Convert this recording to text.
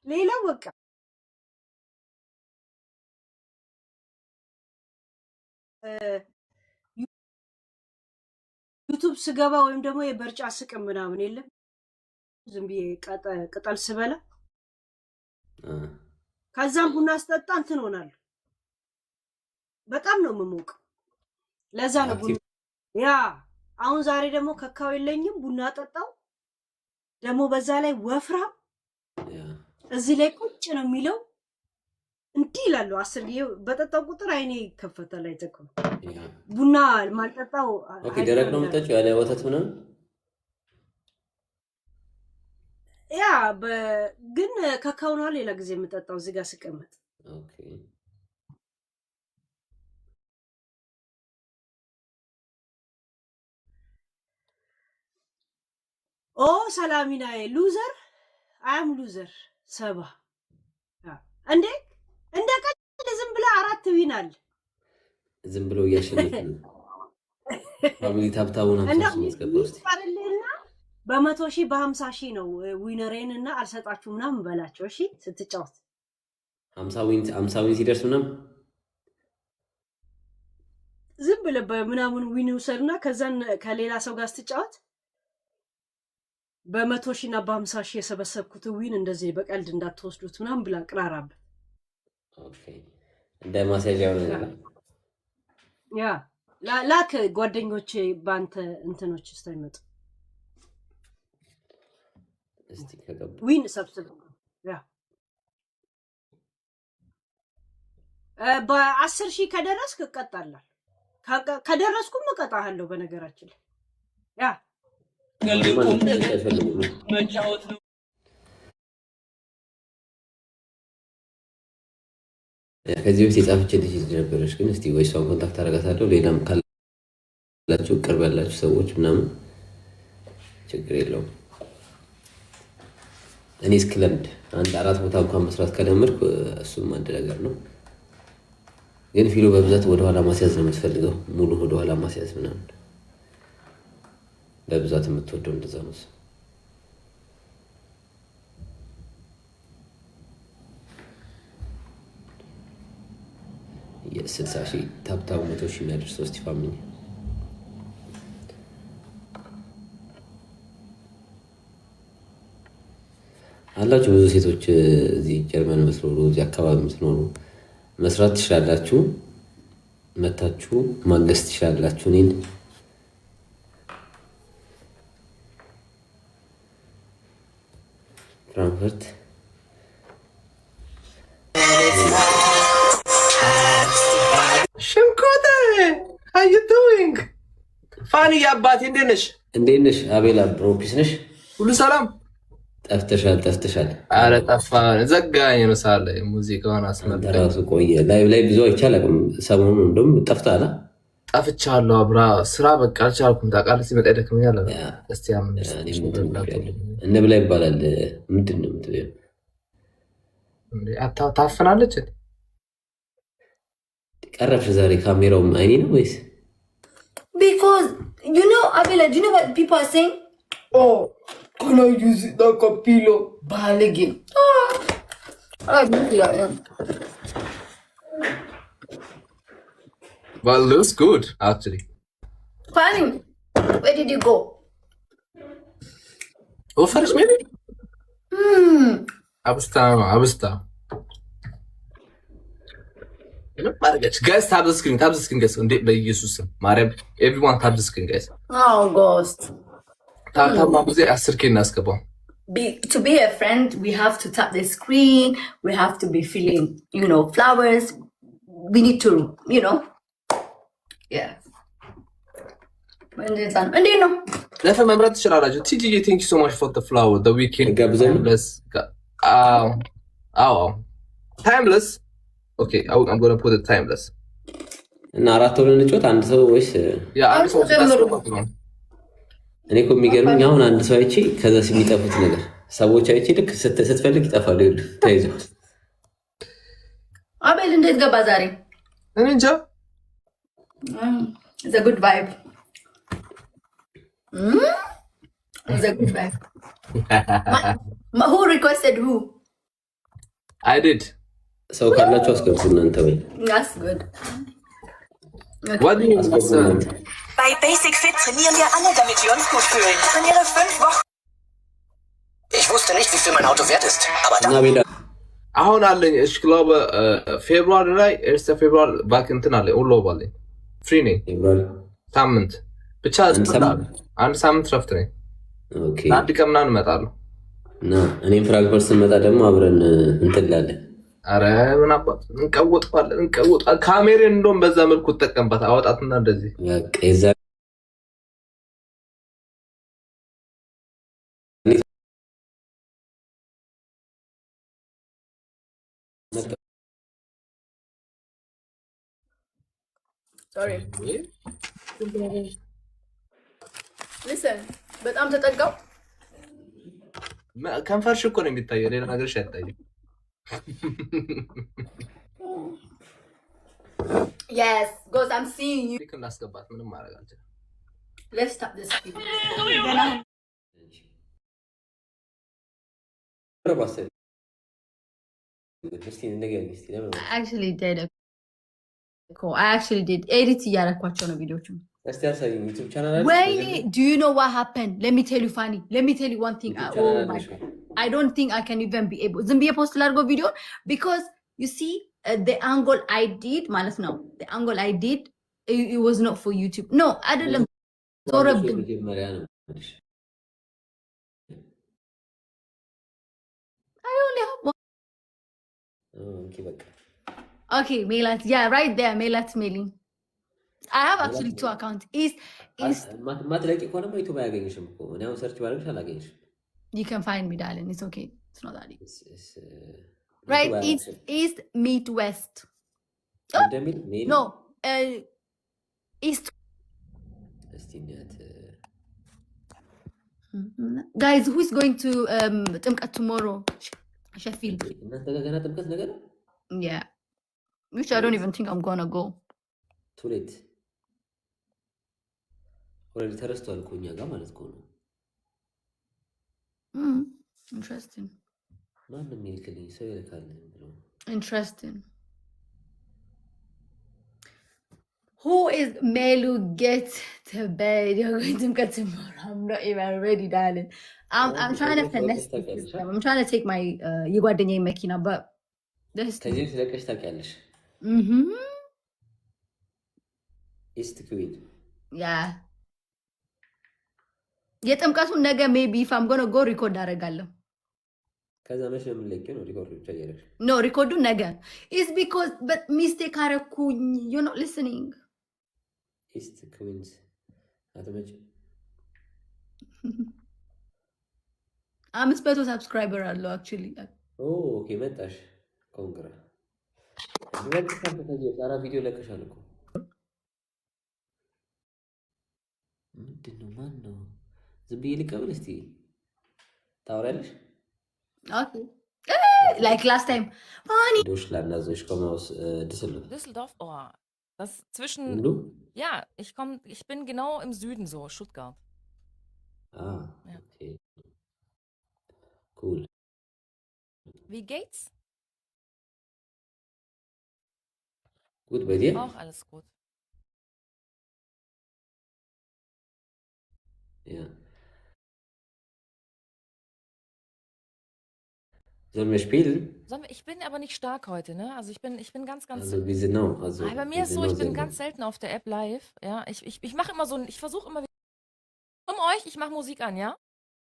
ሌላው በቃ ዩቱብ ስገባ ወይም ደግሞ የበርጫ ስቅም ምናምን የለም ዝም ብዬ ቅጠል ስበላ ከዛም ቡና አስጠጣ እንትን ሆናለሁ። በጣም ነው የምሞቀው። ለዛ ነው ቡና ያ አሁን ዛሬ ደግሞ ከካው የለኝም ቡና ጠጣው። ደግሞ በዛ ላይ ወፍራም እዚህ ላይ ቁጭ ነው የሚለው እንዲህ ይላሉ። 10 ጊዜ በጠጣው ቁጥር አይኔ ይከፈታል። አይተከው ቡና ማልጠጣው ኦኬ። ደረቅ ነው የምጠጪው ያለ ወተት ምናምን? ያ ግን ከካው ነው ሌላ ጊዜ የምጠጣው እዚህ ጋር ስቀመጥ። ኦኬ ኦ ሰላሚናዬ ሉዘር አም ሉዘር ሰባ እንዴ እንደ ቀልድ ዝም ብለ 4 ዊናል ዝም ብሎ እያሸነፈ ነው። ፋሚሊ ታብታቡን አምሳሽና በ100,000 በ50,000 ነው ዊነሬን እና አልሰጣችሁ ምናምን በላቸው። እሺ ስትጫወት 50 ዊን ሲደርስ ምናምን ዝም ብለ በምናምን ዊን ውሰድና ከዛን ከሌላ ሰው ጋር ስትጫወት በ100,000 እና በ50,000 የሰበሰብኩት ዊን እንደዚህ በቀልድ እንዳትወስዱት ምናምን ብላ ቅራራበት። ኦኬ እንደ ማሳያው ነው ያ ላክ ጓደኞቼ ባንተ እንትኖች እስታይመጡ እስቲ ከገቡ ዊን ሰብስብ። ያ በ10,000 ከደረስክ እቀጣለሁ። ከደረስኩም እቀጣለሁ። በነገራችን ላይ ያ መጫወት ነው። ከዚህ በፊት የጻፈች ልጅ ነበረች፣ ግን እስቲ ወይ እሷን ኮንታክት አደርጋታለሁ። ሌላም ካላችሁ ቅርብ ያላችሁ ሰዎች ምናምን ችግር የለውም። እኔ እስክለምድ አንድ 4 ቦታ እንኳን መስራት ከለምድኩ እሱም አንድ ነገር ነው። ግን ፊሎ በብዛት ወደኋላ ማስያዝ ነው የምትፈልገው፣ ሙሉ ወደኋላ ማስያዝ ምናምን በብዛት የምትወደው እንደዛ ነው። የ60,000 ታብታቡ 100,000 የሚያደርሰው እስቲ ፋሚሊ አላችሁ። ብዙ ሴቶች እዚህ ጀርመን መስሎሩ እዚህ አካባቢ የምትኖሩ መስራት ትችላላችሁ፣ መታችሁ ማገዝ ትችላላችሁ። እኔን ፍራንክፈርት ሽንኮተ how you doing ፋኒ አባቴ እንዴት ነሽ? እንዴት ነሽ? አቤላ ብሮ ፒስ ነሽ? ሁሉ ሰላም? ጠፍተሻል። አረ ጠፋን፣ ዘጋኝ ነው ሳለ ሙዚቃውን አስመጣ ራሱ ቆየ ላይ ብዙ አይቻልም። ሰሞኑን እንደውም ጠፍታላ። ጠፍቻለሁ አብራ ስራ በቃ አልቻልኩም። ታውቃለህ ሲመጣ ይደክመኛል። እስቲ እንብላ ይባላል። ምንድን ነው የምትበይው? ታፍናለች። ቀረብሽ ዛሬ ካሜራው አይኔ ነው ወይስ? Because you know, Abela, do you know what people are saying? Oh, can I use it like a pillow? Balegi. I am. Well, looks good actually. Fanny, where did you go? Oh, first maybe? Absta. Guys, tap the screen, guys. Everyone tap the screen, guys. Oh, ghost. To be a friend, we have to tap the screen. We have to be feeling, flowers. We need to, yeah. And you know. Thank you so much for the flower. The weekend. Timeless. Timeless. Okay, I'm gonna put it timeless. እና 4 ወር እንጫወት አንድ ሰው ወይስ? እኔ እኮ የሚገርምኝ አሁን አንድ ሰው አይቼ ከዛ የሚጠፉት ነገር ሰዎች አይቼ ልክ ስትፈልግ ይጠፋሉ። ይሉ ተይዘው አቤል እንዴት ገባ ዛሬ? እኔ እንጃ። It's a good vibe. It's a good vibe. Who requested who? I did. ሰው ካላችሁ አስገቡ እናንተ ወይ That's good. What do you አስገቡ mean? እናንተ Bei Basic Fit trainieren wir alle, damit wir uns gut fühlen. Trainiere 5 Wochen. Ich wusste nicht, wie viel mein Auto wert ist. Aber እና ቤዳ አሁን አለኝ እሺ ክለብ ፌብሩዋሪ ላይ ኤርስተ ፌብሩዋሪ ባክ እንትን አለኝ ሁሉ ባለኝ ፍሪ ነኝ ፌብሩዋሪ ሳምንት ብቻ አንድ ሳምንት ረፍት ነኝ። ኦኬ አንድ ቀን ምናምን እመጣለሁ እና እኔም ፍራንክፈርት ስንመጣ ደግሞ አብረን እንትን እንላለን። አረ ምን አባት እንቀውጣለን ካሜሬን እንደውም በዛ መልኩ ተጠቀምባት አወጣትና እንደዚህ በቃ የዛ Sorry. Listen, በጣም ተጠጋው። ከንፈርሽ እኮ ነው የሚታየው ሌላ ነገርሽ አይታይም። Yes, because I'm seeing you. ልክ እናስገባት ምንም ማድረግ አልችልም። Let's stop this video. I actually did a cool. I actually did edit እያደረኳቸው ነው ቪዲዮቹን። እስቲ ያሳየኝ ዩቲዩብ ቻናል አለ። ወይኔ do you know what happened? Let me tell you funny. Let me tell you one thing. Oh my god. I don't think I can even be able. ዝም ብዬ ፖስት ላድርገው ቪዲዮ because you see the angle I did ማለት ነው. The angle I did it was not for YouTube. No, አይደለም ዞረብኝ። መጀመሪያ ነው I only have one. ኦኬ በቃ Okay, Melat. Yeah, right there, Melat Mailing. I have actually 2 accounts. Is ማትለቂ ከሆነማ ዩቲዩብ አያገኝሽም እኮ እኔ አሁን ሰርች ባደርግሽ አላገኝሽም። you can find me, darling. It's okay. It's not that deep. It's, Right, east meet west. እንደሚል ሜል No, east. እስቲ እናት Guys, who is going to ጥምቀት tomorrow? Sheffield. እናንተ ጋር ገና ጥምቀት ነገር ነው። Yeah. Which I don't even think I'm gonna go. ቱሌት ኦልሬዲ ተረስቷል እኮ እኛ ጋር ማለት እኮ ነው። Interesting. ማንም ይልክልኝ ሰው ይልካል ብሎ Interesting. Who is Melu? Get to bed. You're going to get tomorrow. I'm not even ready, darling. I'm trying to finesse this system. I'm trying to take my የጓደኛዬ መኪና, but this. ከዚህ ስለቀሽ ታውቂያለሽ? ኢስት ኩዊን Yeah. የጥምቀቱን ነገ ሜቢ if I'm gonna go ሪኮርድ አደርጋለሁ። ከዛ መቼ ነው የምንለቂው? ነው ሪኮርድ ብቻ እያደረግሽ No, ሪኮርዱ ነገ. It's because but mistake አደረኩኝ. You're not listening. ኢስት ኩዊንስ አትመጭ 500 ሰብስክራይበር አለው actually. ኦኬ መጣሽ። ኮንግራ ሳራ ቪዲዮ ለቀሻል እኮ ምንድን ነው? ማን ነው? ዝም ብዬ ልቀብል እስቲ ታወሪያለሽ? Okay. Like last time. Deutschland, also ich komme aus Düsseldorf. Düsseldorf, oh, das zwischen, Und du? ja, ich bin genau im Süden so, Stuttgart. Ah, Ja. okay. Cool. Wie geht's? Gut, bei dir? Auch alles gut. Ja. Sollen wir spielen? Ich bin aber nicht stark heute, ne? Also ich bin ganz. Also wir sind auch. Also Aber bei mir ist so, ich bin ganz selten auf der App live, ja. Ich mache immer so, ich versuche immer um euch, ich mache Musik an, ja?